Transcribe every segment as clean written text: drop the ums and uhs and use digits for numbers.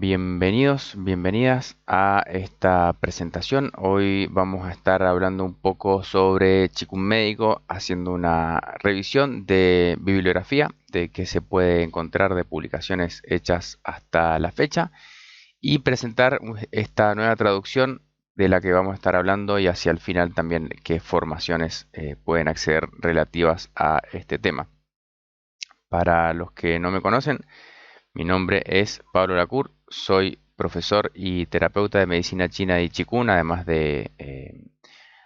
Bienvenidos, bienvenidas a esta presentación. Hoy vamos a estar hablando un poco sobre Chikun médico, haciendo una revisión de bibliografía, de qué se puede encontrar de publicaciones hechas hasta la fecha y presentar esta nueva traducción de la que vamos a estar hablando y hacia el final también qué formaciones pueden acceder relativas a este tema. Para los que no me conocen, mi nombre es Pablo Lacour, soy profesor y terapeuta de medicina china y Qigong, además de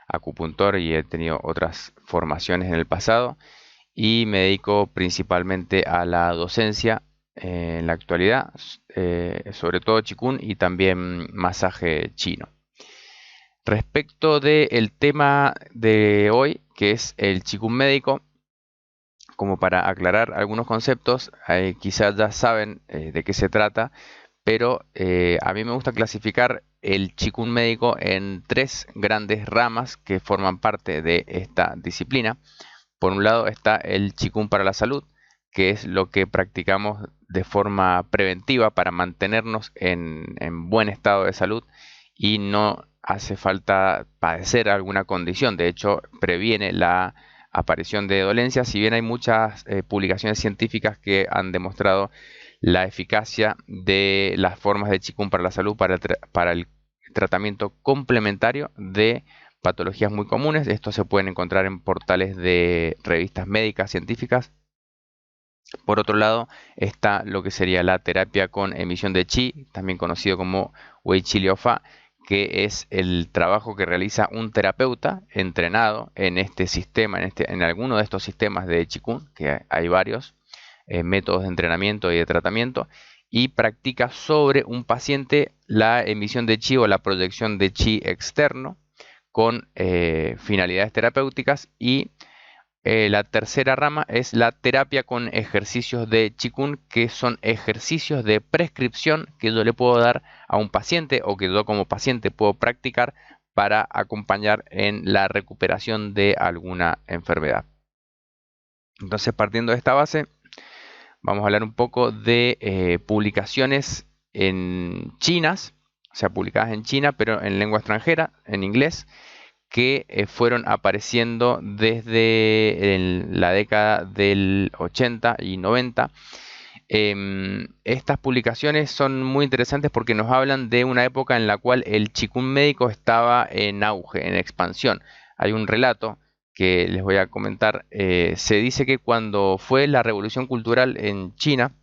acupuntor, y he tenido otras formaciones en el pasado y me dedico principalmente a la docencia en la actualidad, sobre todo Qigong y también masaje chino. Respecto del tema de hoy, que es el Qigong médico, como para aclarar algunos conceptos, quizás ya saben de qué se trata, pero a mí me gusta clasificar el Qigong médico en tres grandes ramas que forman parte de esta disciplina. Por un lado está el Qigong para la salud, que es lo que practicamos de forma preventiva para mantenernos en buen estado de salud y no hace falta padecer alguna condición. De hecho, previene la aparición de dolencias, si bien hay muchas publicaciones científicas que han demostrado la eficacia de las formas de Qigong para la salud para el tratamiento complementario de patologías muy comunes. Esto se pueden encontrar en portales de revistas médicas científicas. Por otro lado está lo que sería la terapia con emisión de chi, también conocido como Wei Chi Liao Fa, que es el trabajo que realiza un terapeuta entrenado en este sistema, en alguno de estos sistemas de Qigong, que hay varios métodos de entrenamiento y de tratamiento, y practica sobre un paciente la emisión de chi o la proyección de chi externo con finalidades terapéuticas. Y la tercera rama es la terapia con ejercicios de Qigong, que son ejercicios de prescripción que yo le puedo dar a un paciente o que yo como paciente puedo practicar para acompañar en la recuperación de alguna enfermedad. Entonces, partiendo de esta base, vamos a hablar un poco de publicaciones en chinas, o sea, publicadas en China, pero en lengua extranjera, en inglés, que fueron apareciendo desde la década del 80 y 90. Estas publicaciones son muy interesantes porque nos hablan de una época en la cual el Qigong médico estaba en auge, en expansión. Hay un relato que les voy a comentar. Se dice que cuando fue la revolución cultural en China,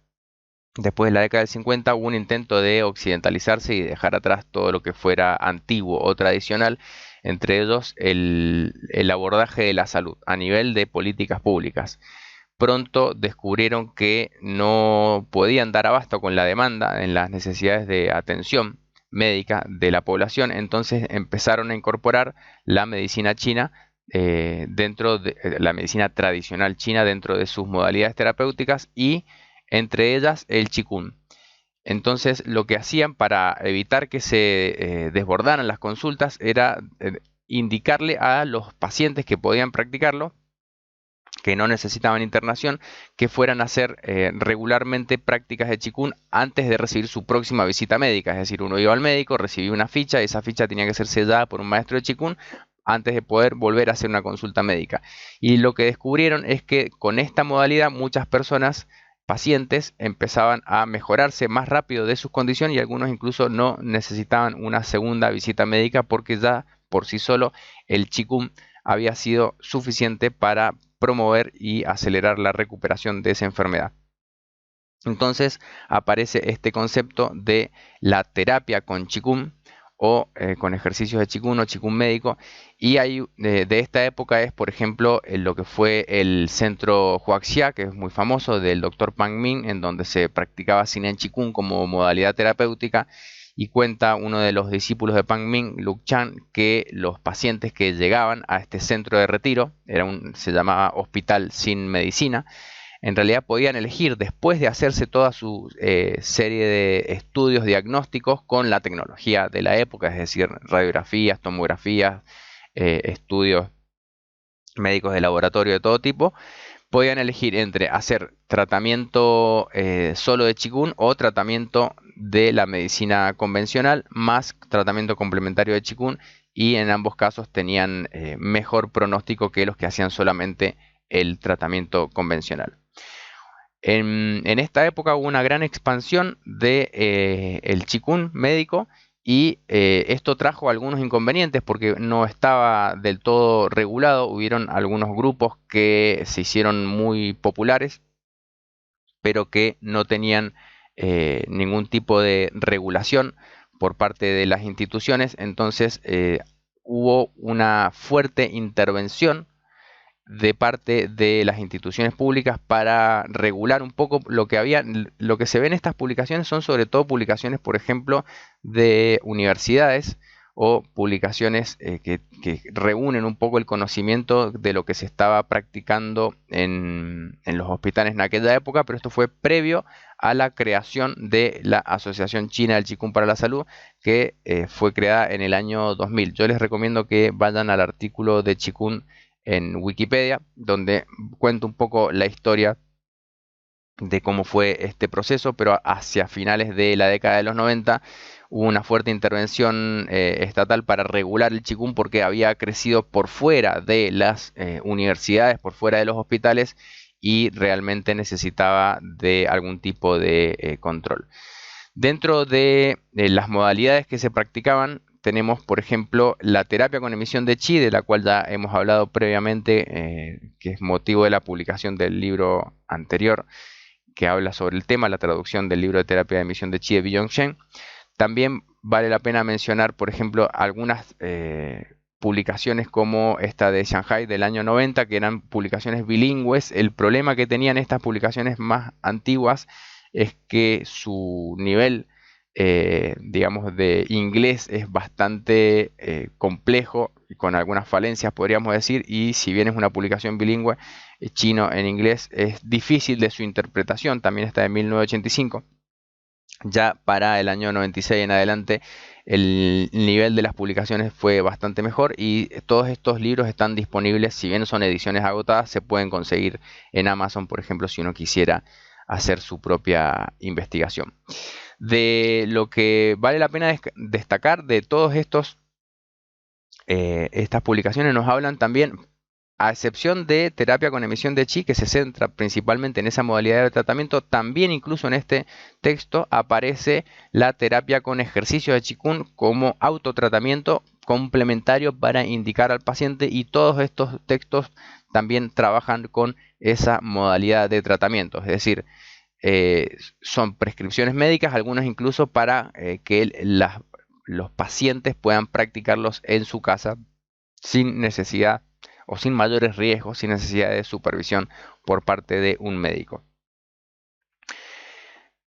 después de la década del 50, hubo un intento de occidentalizarse y dejar atrás todo lo que fuera antiguo o tradicional, entre ellos el abordaje de la salud a nivel de políticas públicas. Pronto descubrieron que no podían dar abasto con la demanda en las necesidades de atención médica de la población, entonces empezaron a incorporar la medicina china dentro de la medicina tradicional china dentro de sus modalidades terapéuticas, y entre ellas el Qigong. Entonces, lo que hacían para evitar que se desbordaran las consultas era indicarle a los pacientes que podían practicarlo, que no necesitaban internación, que fueran a hacer regularmente prácticas de Qigong antes de recibir su próxima visita médica. Es decir, uno iba al médico, recibía una ficha, y esa ficha tenía que ser sellada por un maestro de Qigong antes de poder volver a hacer una consulta médica. Y lo que descubrieron es que con esta modalidad muchas personas, pacientes, empezaban a mejorarse más rápido de sus condiciones, y algunos incluso no necesitaban una segunda visita médica porque ya por sí solo el Qigong había sido suficiente para promover y acelerar la recuperación de esa enfermedad. Entonces aparece este concepto de la terapia con Qigong o con ejercicios de Qigong o Qigong médico, y hay, de esta época es, por ejemplo, lo que fue el centro Huaxia, que es muy famoso, del doctor Pan Ming, en donde se practicaba Cine Qigong como modalidad terapéutica. Y cuenta uno de los discípulos de Pan Ming, Luke Chan, que los pacientes que llegaban a este centro de retiro, se llamaba Hospital Sin Medicina, en realidad podían elegir, después de hacerse toda su serie de estudios diagnósticos con la tecnología de la época, es decir, radiografías, tomografías, estudios médicos de laboratorio de todo tipo, podían elegir entre hacer tratamiento solo de Qigong o tratamiento de la medicina convencional más tratamiento complementario de Qigong, y en ambos casos tenían mejor pronóstico que los que hacían solamente el tratamiento convencional. En esta época hubo una gran expansión de el Qigong médico, y esto trajo algunos inconvenientes porque no estaba del todo regulado. Hubieron algunos grupos que se hicieron muy populares, pero que no tenían ningún tipo de regulación por parte de las instituciones. Entonces hubo una fuerte intervención de parte de las instituciones públicas para regular un poco lo que había. Lo que se ve en estas publicaciones son sobre todo publicaciones, por ejemplo, de universidades o publicaciones que reúnen un poco el conocimiento de lo que se estaba practicando en los hospitales en aquella época, pero esto fue previo a la creación de la Asociación China del Qigong para la Salud, que fue creada en el año 2000. Yo les recomiendo que vayan al artículo de Qigong en Wikipedia, donde cuento un poco la historia de cómo fue este proceso, pero hacia finales de la década de los 90 hubo una fuerte intervención estatal para regular el Qigong porque había crecido por fuera de las universidades, por fuera de los hospitales, y realmente necesitaba de algún tipo de control. Dentro de las modalidades que se practicaban, tenemos, por ejemplo, la terapia con emisión de chi, de la cual ya hemos hablado previamente, que es motivo de la publicación del libro anterior, que habla sobre el tema, la traducción del libro de terapia de emisión de chi de Billong Shen. También vale la pena mencionar, por ejemplo, algunas publicaciones como esta de Shanghai del año 90, que eran publicaciones bilingües. El problema que tenían estas publicaciones más antiguas es que su nivel, digamos, de inglés es bastante complejo y con algunas falencias, podríamos decir, y si bien es una publicación bilingüe, chino en inglés, es difícil de su interpretación. También está de 1985. Ya para el año 96 en adelante el nivel de las publicaciones fue bastante mejor, y todos estos libros están disponibles. Si bien son ediciones agotadas, se pueden conseguir en Amazon, por ejemplo, si uno quisiera hacer su propia investigación. De lo que vale la pena destacar de todos estas publicaciones, nos hablan también, a excepción de terapia con emisión de chi, que se centra principalmente en esa modalidad de tratamiento, también incluso en este texto aparece la terapia con ejercicio de Qigong como autotratamiento complementario para indicar al paciente, y todos estos textos también trabajan con esa modalidad de tratamiento. Es decir, son prescripciones médicas, algunas incluso para que los pacientes puedan practicarlos en su casa sin necesidad o sin mayores riesgos, sin necesidad de supervisión por parte de un médico.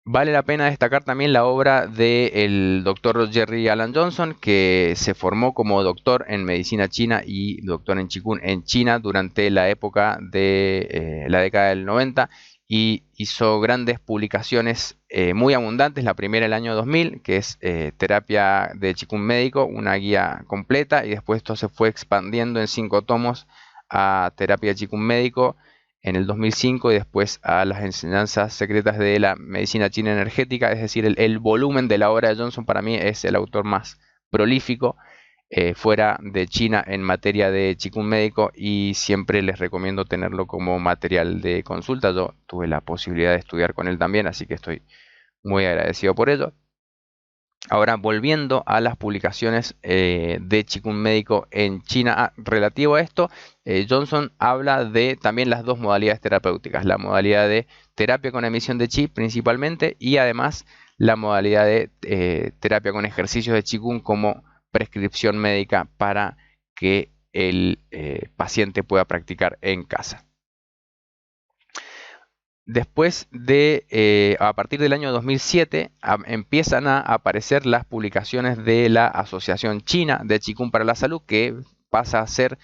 Vale la pena destacar también la obra del doctor Jerry Alan Johnson, que se formó como doctor en medicina china y doctor en Qigong en China durante la época de la década del 90, y hizo grandes publicaciones muy abundantes. La primera el año 2000, que es terapia de Qigong médico, una guía completa, y después esto se fue expandiendo en 5 tomos a terapia de Qigong médico en el 2005, y después a las enseñanzas secretas de la medicina china energética. Es decir, el volumen de la obra de Johnson para mí es el autor más prolífico fuera de China en materia de Qigong médico, y siempre les recomiendo tenerlo como material de consulta. Yo tuve la posibilidad de estudiar con él también, así que estoy muy agradecido por ello. Ahora, volviendo a las publicaciones de Qigong médico en China, relativo a esto, Johnson habla de también las dos modalidades terapéuticas, la modalidad de terapia con emisión de chi principalmente, y además la modalidad de terapia con ejercicios de Qigong como prescripción médica para que el paciente pueda practicar en casa. Después a partir del año 2007, empiezan a aparecer las publicaciones de la Asociación China de Qigong para la Salud, que pasa a ser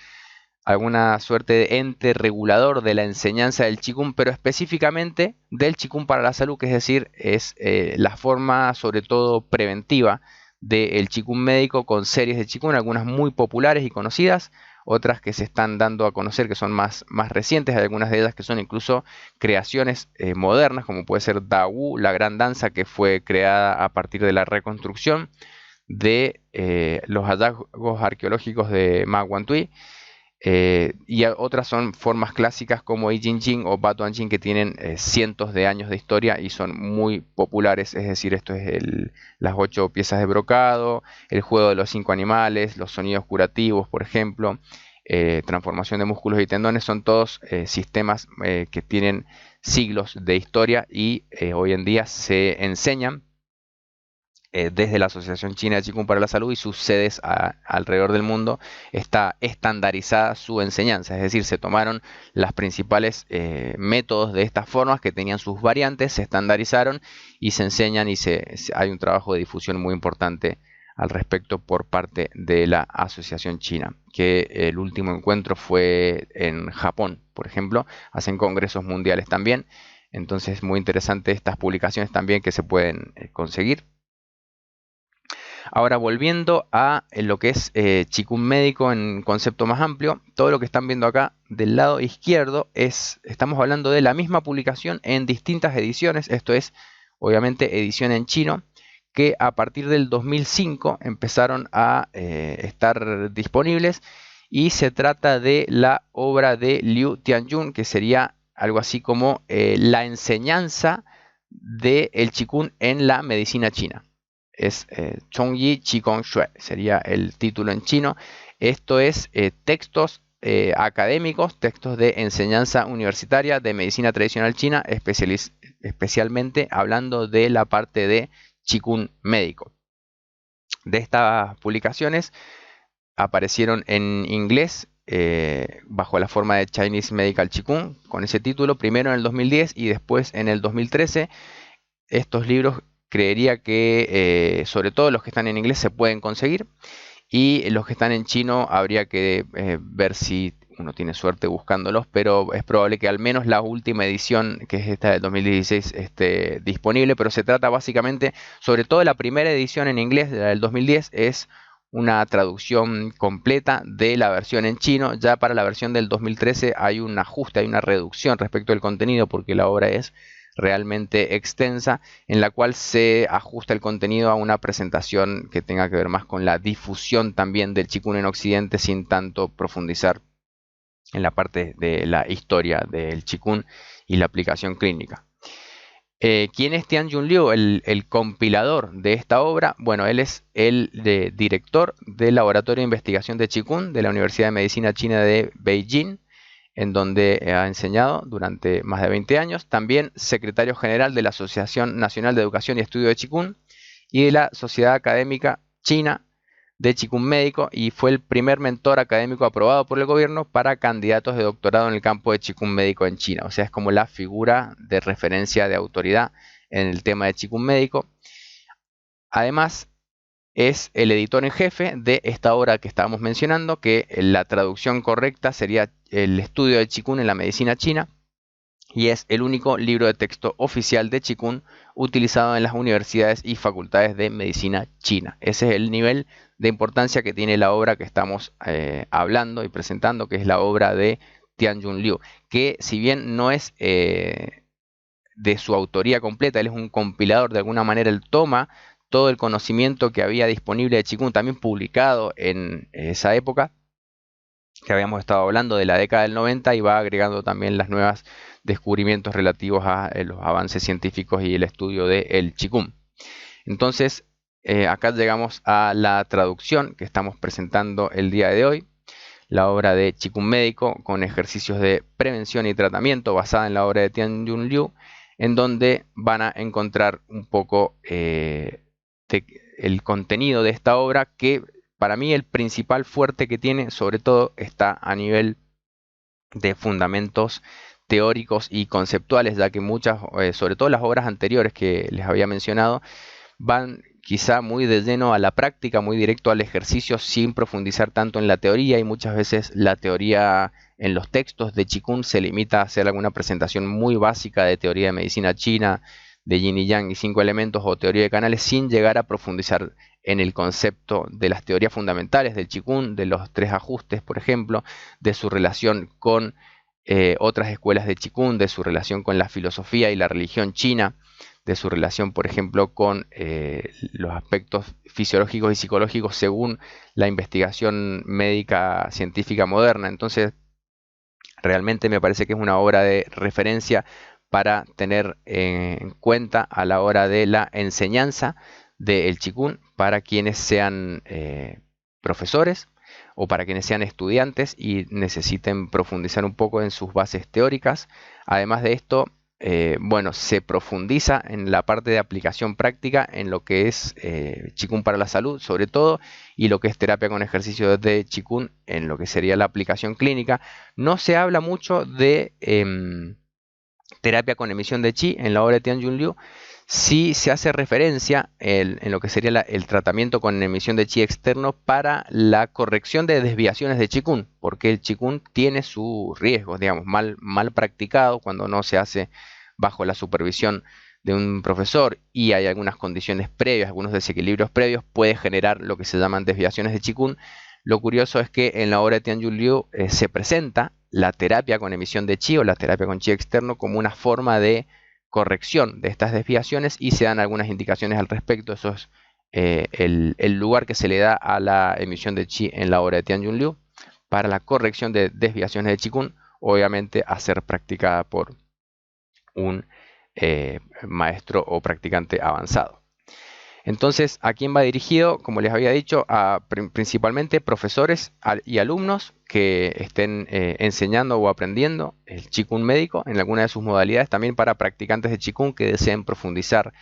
alguna suerte de ente regulador de la enseñanza del Qigong, pero específicamente del Qigong para la Salud, que es decir, es la forma sobre todo preventiva del Qigong médico, con series de Qigong, algunas muy populares y conocidas, otras que se están dando a conocer que son más recientes, hay algunas de ellas que son incluso creaciones modernas, como puede ser Dawu, la gran danza, que fue creada a partir de la reconstrucción de los hallazgos arqueológicos de Ma Wanttui. Y otras son formas clásicas como I Ching Ching o Batuan Ching, que tienen cientos de años de historia y son muy populares. Es decir, esto es las 8 piezas de brocado, el juego de los 5 animales, los sonidos curativos, por ejemplo, transformación de músculos y tendones. Son todos sistemas que tienen siglos de historia y hoy en día se enseñan desde la Asociación China de Qigong para la Salud y sus sedes alrededor del mundo. Está estandarizada su enseñanza, es decir, se tomaron las principales métodos de estas formas que tenían sus variantes, se estandarizaron y se enseñan, y hay un trabajo de difusión muy importante al respecto por parte de la Asociación China, que el último encuentro fue en Japón, por ejemplo. Hacen congresos mundiales también, entonces muy interesante estas publicaciones también que se pueden conseguir. Ahora, volviendo a lo que es Qigong médico en concepto más amplio, todo lo que están viendo acá del lado izquierdo estamos hablando de la misma publicación en distintas ediciones. Esto es, obviamente, edición en chino, que a partir del 2005 empezaron a estar disponibles, y se trata de la obra de Liu Tianjun, que sería algo así como la enseñanza del Qigong en la medicina china. Es Chongyi Qigong Shui, sería el título en chino. Esto es textos académicos, textos de enseñanza universitaria de medicina tradicional china, especialmente hablando de la parte de Qigong médico. De estas publicaciones aparecieron en inglés bajo la forma de Chinese Medical Qigong, con ese título, primero en el 2010 y después en el 2013. Estos libros creería que sobre todo los que están en inglés se pueden conseguir, y los que están en chino habría que ver si uno tiene suerte buscándolos, pero es probable que al menos la última edición, que es esta del 2016, esté disponible. Pero se trata básicamente, sobre todo la primera edición en inglés, la del 2010, es una traducción completa de la versión en chino. Ya para la versión del 2013 hay un ajuste, hay una reducción respecto al contenido, porque la obra es realmente extensa, en la cual se ajusta el contenido a una presentación que tenga que ver más con la difusión también del Qigong en Occidente, sin tanto profundizar en la parte de la historia del Qigong y la aplicación clínica. ¿Quién es Tianjun Liu, el compilador de esta obra? Bueno, él es el director del Laboratorio de Investigación de Qigong de la Universidad de Medicina China de Beijing, en donde ha enseñado durante más de 20 años. También secretario general de la Asociación Nacional de Educación y Estudio de Qigong y de la Sociedad Académica China de Qigong Médico, y fue el primer mentor académico aprobado por el gobierno para candidatos de doctorado en el campo de Qigong Médico en China. O sea, es como la figura de referencia de autoridad en el tema de Qigong Médico. Además, es el editor en jefe de esta obra que estábamos mencionando, que la traducción correcta sería el estudio del Qigong en la medicina china, y es el único libro de texto oficial de Qigong utilizado en las universidades y facultades de medicina china. Ese es el nivel de importancia que tiene la obra que estamos hablando y presentando, que es la obra de Tianjun Liu, que si bien no es de su autoría completa, él es un compilador. De alguna manera él toma todo el conocimiento que había disponible de Qigong, también publicado en esa época que habíamos estado hablando de la década del 90, y va agregando también las nuevas descubrimientos relativos a los avances científicos y el estudio del Qigong. Entonces, acá llegamos a la traducción que estamos presentando el día de hoy, la obra de Qigong médico con ejercicios de prevención y tratamiento, basada en la obra de Tianjun Liu, en donde van a encontrar un poco el contenido de esta obra, que para mí el principal fuerte que tiene, sobre todo, está a nivel de fundamentos teóricos y conceptuales, ya que muchas, sobre todo las obras anteriores que les había mencionado, van quizá muy de lleno a la práctica, muy directo al ejercicio, sin profundizar tanto en la teoría, y muchas veces la teoría en los textos de Qigong se limita a hacer alguna presentación muy básica de teoría de medicina china, de yin y yang y 5 elementos, o teoría de canales, sin llegar a profundizar en el concepto de las teorías fundamentales del Qigong, de los 3 ajustes, por ejemplo, de su relación con otras escuelas de Qigong, de su relación con la filosofía y la religión china, de su relación, por ejemplo, con los aspectos fisiológicos y psicológicos según la investigación médica científica moderna. Entonces, realmente me parece que es una obra de referencia para tener en cuenta a la hora de la enseñanza del Qigong para quienes sean profesores o para quienes sean estudiantes y necesiten profundizar un poco en sus bases teóricas. Además de esto, bueno, se profundiza en la parte de aplicación práctica en lo que es Qigong para la salud, sobre todo, y lo que es terapia con ejercicios de Qigong en lo que sería la aplicación clínica. No se habla mucho de terapia con emisión de chi en la obra de Tianjun Liu. Sí se hace referencia en lo que sería el tratamiento con emisión de chi externo para la corrección de desviaciones de Qigong, porque el Qigong tiene sus riesgos, digamos, mal practicado cuando no se hace bajo la supervisión de un profesor y hay algunas condiciones previas, algunos desequilibrios previos, puede generar lo que se llaman desviaciones de Qigong. Lo curioso es que en la obra de Tianjun Liu se presenta la terapia con emisión de chi o la terapia con chi externo como una forma de corrección de estas desviaciones y se dan algunas indicaciones al respecto. Eso es el lugar que se le da a la emisión de chi en la obra de Tianjun Liu para la corrección de desviaciones de Qigong, obviamente a ser practicada por un maestro o practicante avanzado. Entonces, ¿a quién va dirigido? Como les había dicho, a principalmente profesores y alumnos que estén enseñando o aprendiendo el Qigong médico en alguna de sus modalidades, también para practicantes de Qigong que deseen profundizar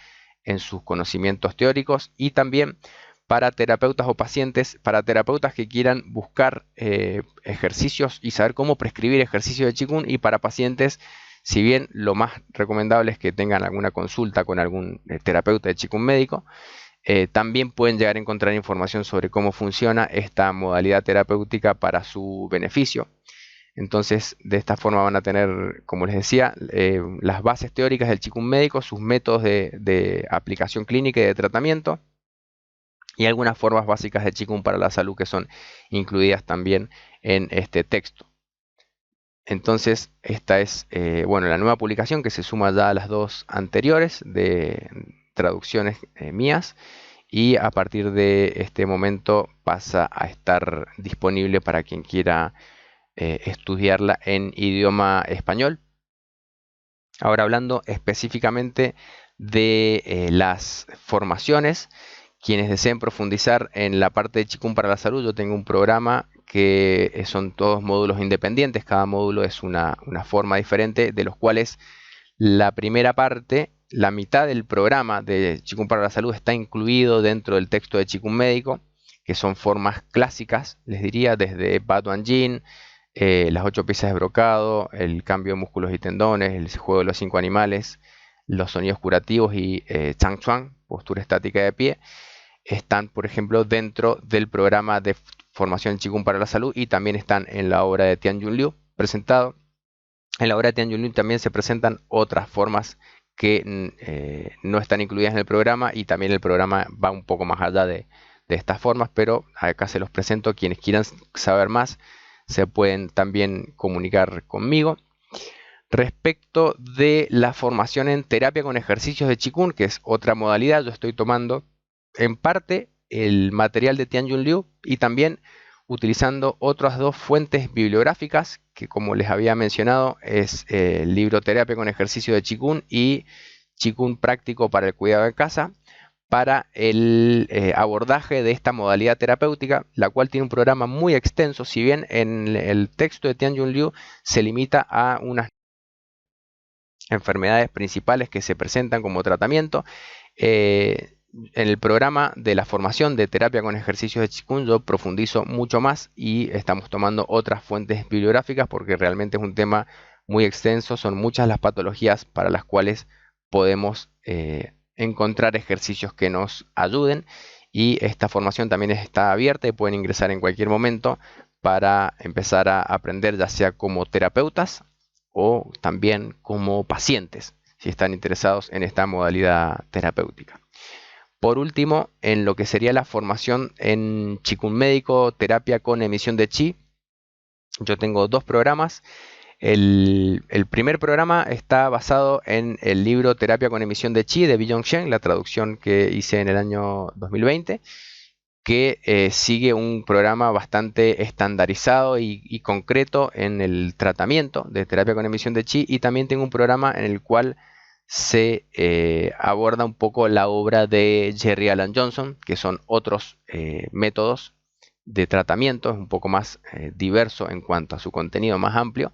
en sus conocimientos teóricos y también para terapeutas o pacientes, para terapeutas que quieran buscar ejercicios y saber cómo prescribir ejercicios de Qigong y para pacientes. Si bien lo más recomendable es que tengan alguna consulta con algún terapeuta de Qigong médico, también pueden llegar a encontrar información sobre cómo funciona esta modalidad terapéutica para su beneficio. Entonces, de esta forma van a tener, como les decía, las bases teóricas del Qigong médico, sus métodos de aplicación clínica y de tratamiento, y algunas formas básicas de Qigong para la salud que son incluidas también en este texto. Entonces, esta es bueno, la nueva publicación que se suma ya a las dos anteriores de traducciones mías y a partir de este momento pasa a estar disponible para quien quiera estudiarla en idioma español. Ahora hablando específicamente de las formaciones, quienes deseen profundizar en la parte de Qigong para la salud, yo tengo un programa que son todos módulos independientes, cada módulo es una forma diferente, de los cuales la primera parte, la mitad del programa de Qigong para la salud está incluido dentro del texto de Qigong médico, que son formas clásicas, les diría, desde Batuan Yin, las 8 piezas de brocado, el cambio de músculos y tendones, el juego de los 5 animales, los sonidos curativos y Chang Chuan, postura estática de pie, están, por ejemplo, dentro del programa de formación Qigong para la salud y también están en la obra de Tianjun Liu presentado. En la obra de Tianjun Liu también se presentan otras formas que no están incluidas en el programa y también el programa va un poco más allá de estas formas, pero acá se los presento. Quienes quieran saber más se pueden también comunicar conmigo. Respecto de la formación en terapia con ejercicios de Qigong, que es otra modalidad, yo estoy tomando en parte el material de Tianjun Liu y también utilizando otras dos fuentes bibliográficas que, como les había mencionado, es el libro Terapia con ejercicio de Qigong y Qigong práctico para el cuidado de casa para el abordaje de esta modalidad terapéutica, la cual tiene un programa muy extenso. Si bien en el texto de Tianjun Liu se limita a unas enfermedades principales que se presentan como tratamiento, en el programa de la formación de terapia con ejercicios de Qigong yo profundizo mucho más y estamos tomando otras fuentes bibliográficas porque realmente es un tema muy extenso, son muchas las patologías para las cuales podemos encontrar ejercicios que nos ayuden y esta formación también está abierta y pueden ingresar en cualquier momento para empezar a aprender, ya sea como terapeutas o también como pacientes si están interesados en esta modalidad terapéutica. Por último, en lo que sería la formación en Qigong médico, terapia con emisión de chi, yo tengo dos programas. El primer programa está basado en el libro Terapia con emisión de chi de Billong Shen, la traducción que hice en el año 2020, que sigue un programa bastante estandarizado y concreto en el tratamiento de terapia con emisión de chi, y también tengo un programa en el cual se aborda un poco la obra de Jerry Alan Johnson, que son otros métodos de tratamiento, es un poco más diverso en cuanto a su contenido, más amplio.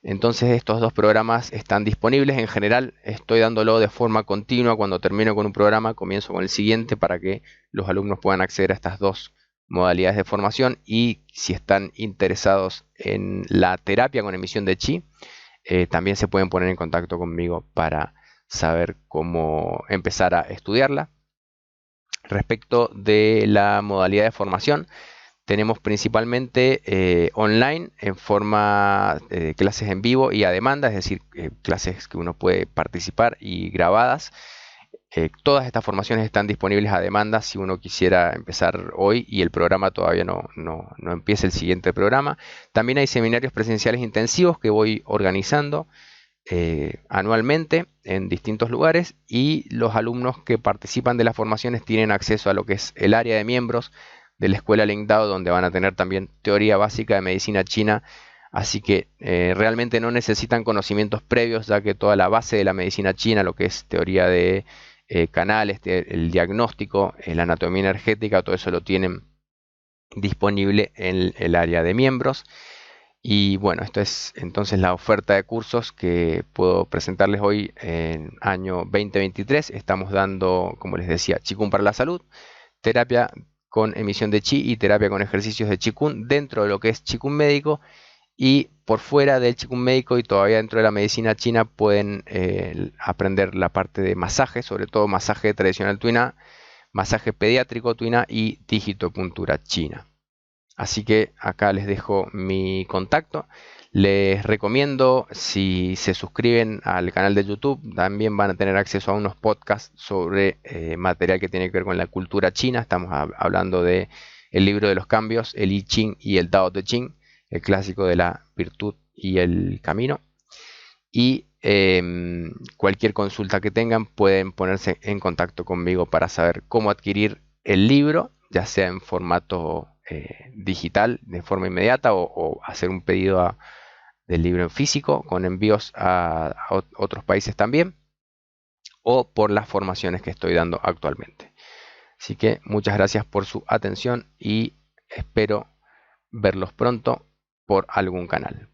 Entonces estos dos programas están disponibles. En general estoy dándolo de forma continua. Cuando termino con un programa comienzo con el siguiente para que los alumnos puedan acceder a estas dos modalidades de formación. Y si están interesados en la terapia con emisión de chi, también se pueden poner en contacto conmigo para saber cómo empezar a estudiarla. Respecto de la modalidad de formación, tenemos principalmente online en forma de clases en vivo y a demanda, es decir, clases que uno puede participar y grabadas. Todas estas formaciones están disponibles a demanda si uno quisiera empezar hoy y el programa todavía no empieza el siguiente programa. También hay seminarios presenciales intensivos que voy organizando anualmente en distintos lugares, y los alumnos que participan de las formaciones tienen acceso a lo que es el área de miembros de la escuela Lingdao, donde van a tener también teoría básica de medicina china. Así que realmente no necesitan conocimientos previos, ya que toda la base de la medicina china, lo que es teoría de canales, el diagnóstico, la anatomía energética, todo eso lo tienen disponible en el área de miembros. Y bueno, esto es entonces la oferta de cursos que puedo presentarles hoy en año 2023. Estamos dando, como les decía, Qigong para la salud, terapia con emisión de chi y terapia con ejercicios de Qigong dentro de lo que es Qigong médico, y por fuera del Qigong médico y todavía dentro de la medicina china pueden aprender la parte de masaje, sobre todo masaje tradicional tuina, masaje pediátrico tuina y digitopuntura china. Así que acá les dejo mi contacto. Les recomiendo, si se suscriben al canal de YouTube, también van a tener acceso a unos podcasts sobre material que tiene que ver con la cultura china. Estamos hablando de el libro de los cambios, el I Ching y el Tao Te Ching, el clásico de la virtud y el camino. Y cualquier consulta que tengan pueden ponerse en contacto conmigo para saber cómo adquirir el libro, ya sea en formato digital de forma inmediata, o hacer un pedido del libro en físico con envíos a otros países también, o por las formaciones que estoy dando actualmente. Así que muchas gracias por su atención y espero verlos pronto por algún canal.